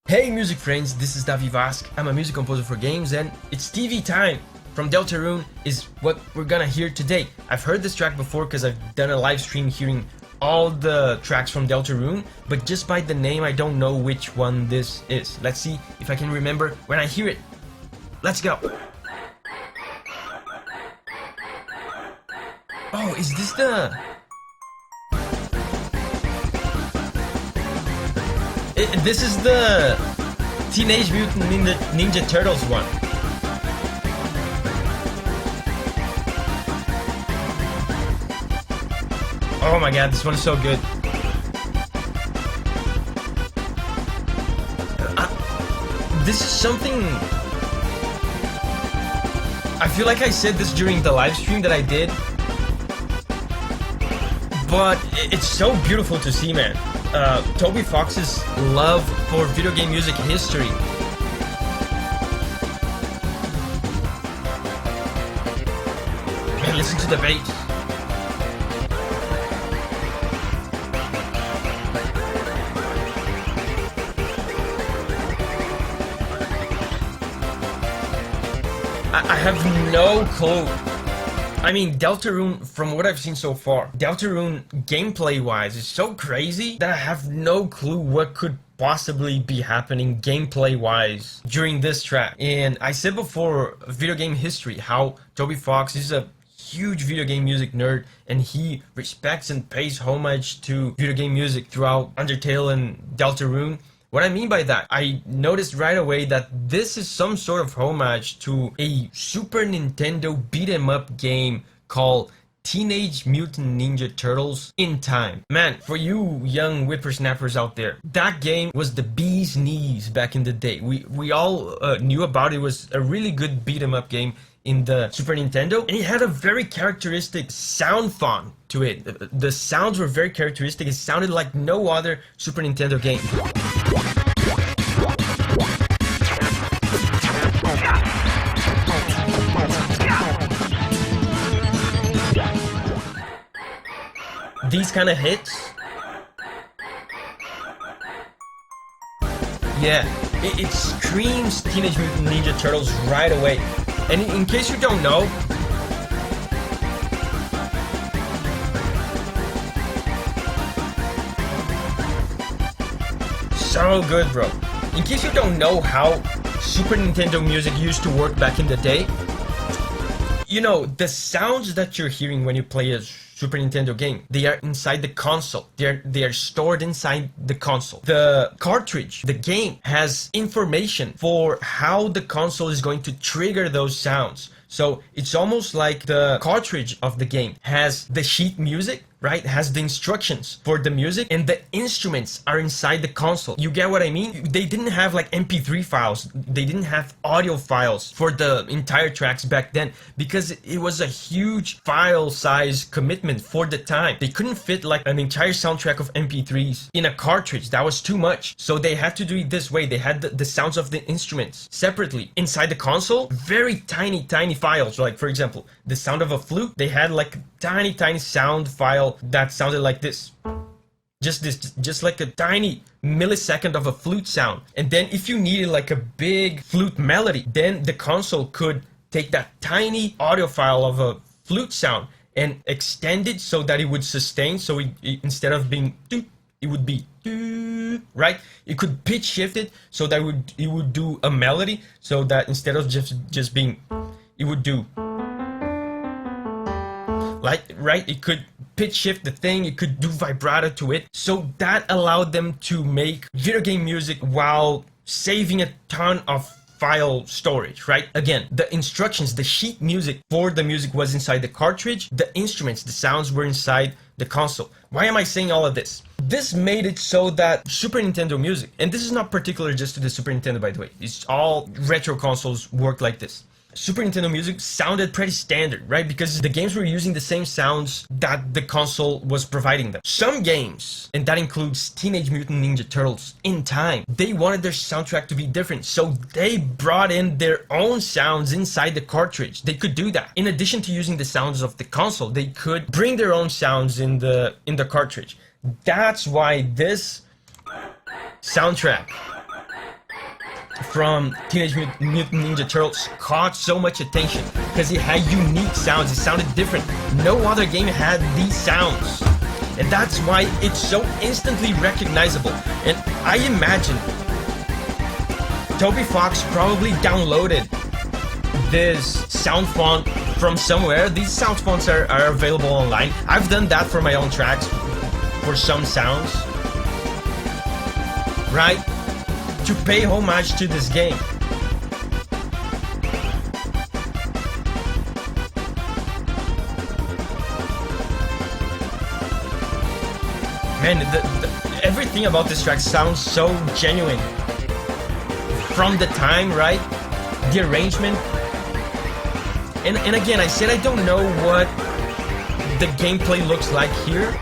Hey music friends, this is Davi Vasc. I'm a music composer for games and it's TV time from Deltarune is what we're gonna hear today. I've heard this track before because I've done a live stream hearing all the tracks from Deltarune, but just by the name I don't know which one this is. Let's see if I can remember when I hear it. Let's go. Oh, is this the... This is the Teenage Mutant Ninja Turtles one. Oh my god, this one is so good. This is something... I feel like I said this during the live stream that I did, but it's so beautiful to see, man. Toby Fox's love for video game music history. Man, listen to the bass. I have no clue. I mean, Deltarune, from what I've seen so far, Deltarune gameplay-wise is so crazy that I have no clue what could possibly be happening gameplay-wise during this track. And I said before, video game history, how Toby Fox is a huge video game music nerd and he respects and pays homage to video game music throughout Undertale and Deltarune. What I mean by that, I noticed right away that this is some sort of homage to a Super Nintendo beat-em-up game called Teenage Mutant Ninja Turtles in Time. Man, for you young whippersnappers out there, that game was the bee's knees back in the day. We all knew about it. It was a really good beat-em-up game in the Super Nintendo, and it had a very characteristic sound font to it. The sounds were very characteristic. It sounded like no other Super Nintendo game. These kind of hits, yeah, it screams Teenage Mutant Ninja Turtles right away. And in case you don't know, so good, bro. In case you don't know how Super Nintendo music used to work back in the day, you know, the sounds that you're hearing when you play a Super Nintendo game, they are inside the console. They are stored inside the console. The cartridge, the game, has information for how the console is going to trigger those sounds. So it's almost like the cartridge of the game has the sheet music, right? Has the instructions for the music, and the instruments are inside the console. You get what I mean? They didn't have like MP3 files. They didn't have audio files for the entire tracks back then because it was a huge file size commitment for the time. They couldn't fit like an entire soundtrack of MP3s in a cartridge. That was too much. So they had to do it this way. They had the sounds of the instruments separately inside the console. Very tiny files. Like for example, the sound of a flute, they had like a tiny sound file that sounded like this. Just like a tiny millisecond of a flute sound. And then if you needed like a big flute melody, then the console could take that tiny audio file of a flute sound and extend it so that it would sustain. So it instead of being doop, it would be doop, right? It could pitch shift it so that it would do a melody, so that instead of just being, it would do like, right? It could pitch shift the thing, it could do vibrato to it. So that allowed them to make video game music while saving a ton of file storage, right? Again, the instructions, the sheet music for the music was inside the cartridge. The instruments, the sounds were inside the console. Why am I saying all of this? This made it so that Super Nintendo music, and this is not particular just to the Super Nintendo, by the way, it's all retro consoles work like this. Super Nintendo music sounded pretty standard, right? Because the games were using the same sounds that the console was providing them. Some games, and that includes Teenage Mutant Ninja Turtles in Time, they wanted their soundtrack to be different, so they brought in their own sounds inside the cartridge. They could do that. In addition to using the sounds of the console, they could bring their own sounds in the cartridge. That's why this soundtrack from Teenage Mutant Ninja Turtles caught so much attention because it had unique sounds. It sounded different. No other game had these sounds. And that's why it's so instantly recognizable. And I imagine Toby Fox probably downloaded this sound font from somewhere. These sound fonts are available online. I've done that for my own tracks, for some sounds, right? To pay homage to this game. Man, everything about this track sounds so genuine. From the time, right? The arrangement. And again, I said I don't know what the gameplay looks like here.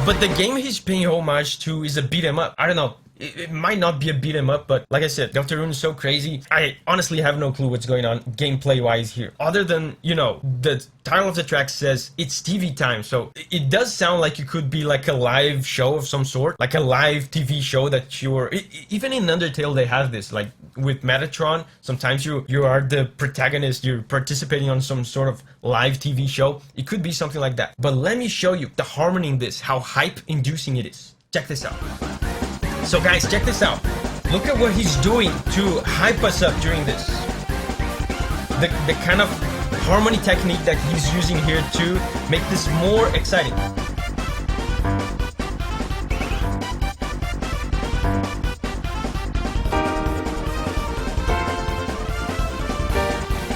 But the game he's paying homage to is a beat 'em up. I don't know. It might not be a beat 'em up, but like I said, Deltarune is so crazy. I honestly have no clue what's going on gameplay-wise here. Other than, you know, the title of the track says it's TV time, so it does sound like it could be like a live show of some sort, like a live TV show that you're... Even in Undertale they have this, like with Metatron, sometimes you are the protagonist, you're participating on some sort of live TV show. It could be something like that. But let me show you the harmony in this, how hype-inducing it is. Check this out. So guys, check this out. Look at what he's doing to hype us up during this. The kind of harmony technique that he's using here to make this more exciting.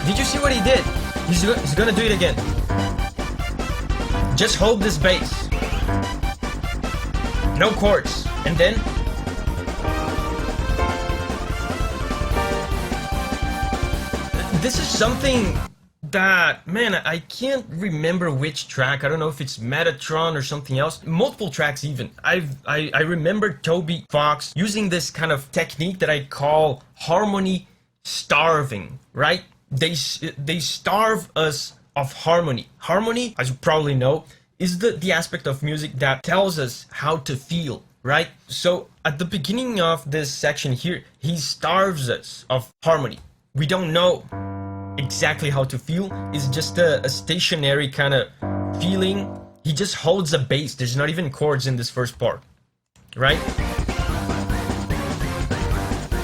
Did you see what he did? He's gonna do it again. Just hold this bass. No chords. And then this is something that, man, I can't remember which track. I don't know if it's Metatron or something else. Multiple tracks even. I remember Toby Fox using this kind of technique that I call harmony starving, right? They starve us of harmony. Harmony, as you probably know, is the aspect of music that tells us how to feel, right? So at the beginning of this section here, he starves us of harmony. We don't know exactly how to feel. It's just a stationary kind of feeling. He just holds a bass. There's not even chords in this first part, right?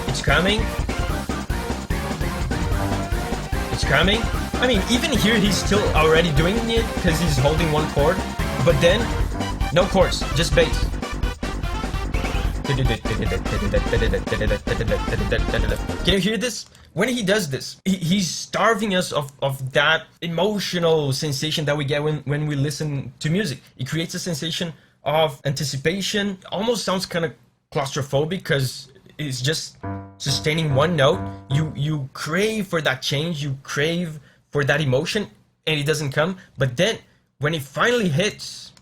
It's coming. It's coming. I mean, even here he's still already doing it because he's holding one chord, but then no chords, just bass. Can you hear this? When he does this, he's starving us of that emotional sensation that we get when we listen to music. It creates a sensation of anticipation. Almost sounds kind of claustrophobic because it's just sustaining one note. You crave for that change, you crave for that emotion, and it doesn't come. But then, when it finally hits,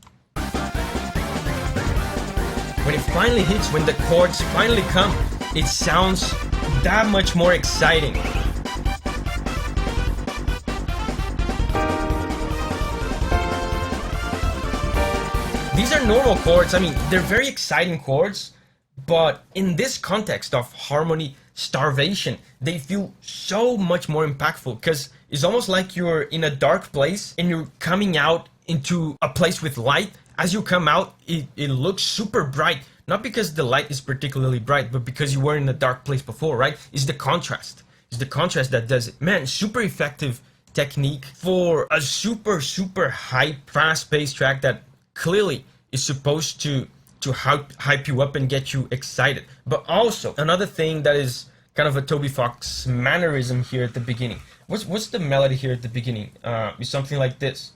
when the chords finally come, it sounds that much more exciting. These are normal chords. I mean, they're very exciting chords, but in this context of harmony starvation, they feel so much more impactful because it's almost like you're in a dark place and you're coming out into a place with light. As you come out, it looks super bright. Not because the light is particularly bright, but because you were in a dark place before, right? It's the contrast. It's the contrast that does it. Man, super effective technique for a super hype, fast-paced track that clearly is supposed to hype you up and get you excited. But also, another thing that is kind of a Toby Fox mannerism here at the beginning. What's the melody here at the beginning? It's something like this.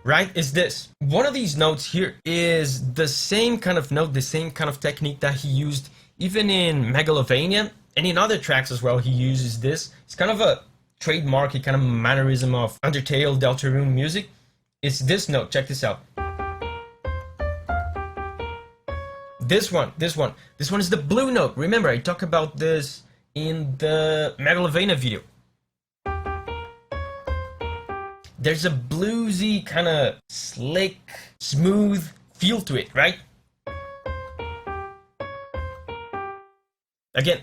Right, is this. One of these notes here is the same kind of note, the same kind of technique that he used even in Megalovania and in other tracks as well. He uses this. It's kind of a trademark, a kind of mannerism of Undertale, Deltarune music. It's this note, check this out. This one is the blue note. Remember, I talked about this in the Megalovania video. there's a bluesy, kind of slick, smooth feel to it, right? Again,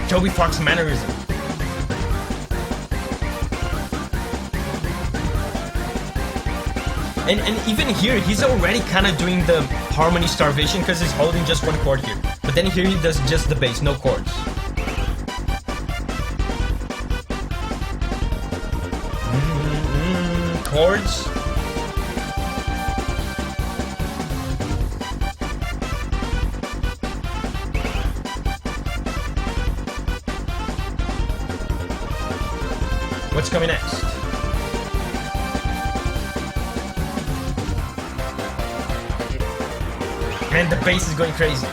Toby Fox mannerism. And even here, he's already kind of doing the harmony starvation because he's holding just one chord here. But then here he does just the bass, no chords. Chords. What's coming next? Man, the bass is going crazy.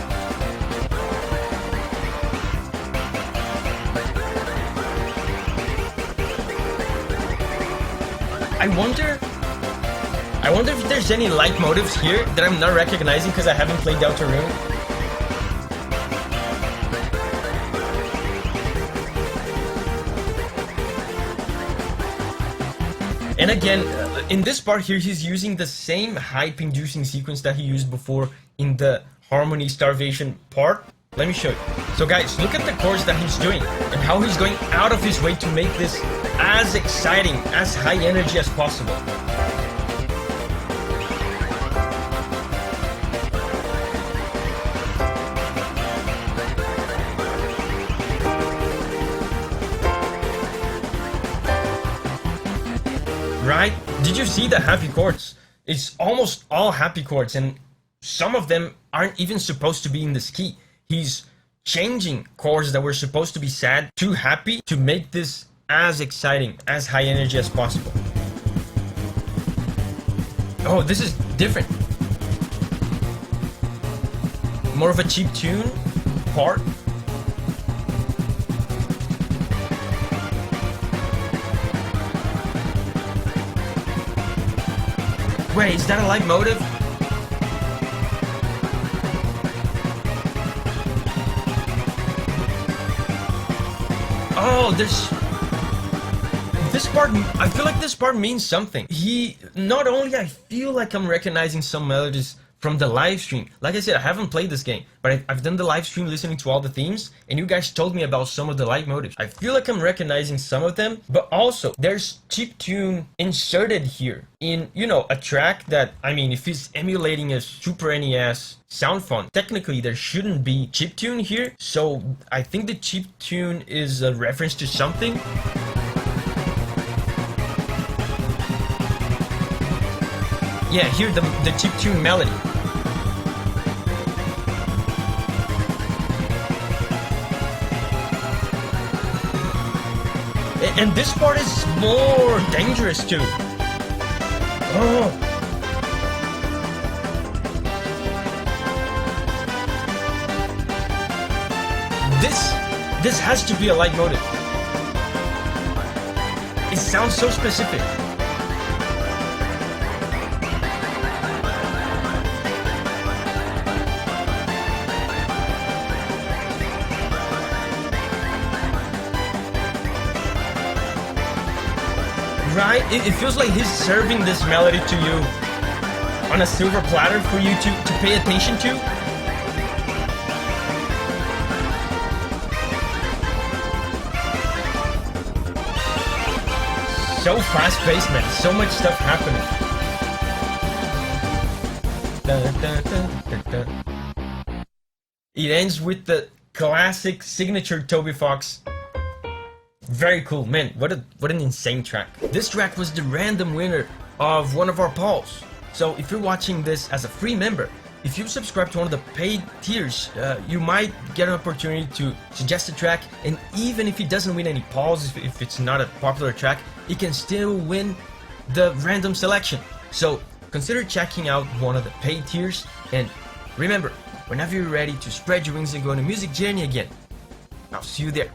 I wonder if there's any light motives here that I'm not recognizing because I haven't played Deltarune. And again, in this part here, he's using the same hype-inducing sequence that he used before in the harmony starvation part. Let me show you. So guys, look at the chords that he's doing and how he's going out of his way to make this as exciting, as high energy as possible. Right? Did you see the happy chords? It's almost all happy chords, and some of them aren't even supposed to be in this key. He's changing chords that were supposed to be sad to happy to make this as exciting, as high energy as possible. Oh, this is different. More of a Chiptune part. Wait, is that a light motive? Oh, this part, I feel like this part means something. Not only I feel like I'm recognizing some melodies from the live stream. Like I said, I haven't played this game, but I've done the live stream listening to all the themes, and you guys told me about some of the light motives. I feel like I'm recognizing some of them, but also there's chiptune inserted here in, you know, a track that, I mean, if it's emulating a Super NES sound font, technically there shouldn't be chiptune here. So I think the chiptune is a reference to something. Yeah, here the chiptune melody. And this part is more dangerous too. Oh. This has to be a light motive. It sounds so specific. Right? It feels like he's serving this melody to you on a silver platter for you to pay attention to. So fast-paced, man. So much stuff happening. It ends with the classic signature Toby Fox. Very cool, man. What an insane track. This track was the random winner of one of our polls. So if you're watching this as a free member, if you subscribe to one of the paid tiers, you might get an opportunity to suggest a track, and even if it doesn't win any polls, if it's not a popular track, it can still win the random selection. So consider checking out one of the paid tiers, and remember, whenever you're ready to spread your wings and go on a music journey again, I'll see you there.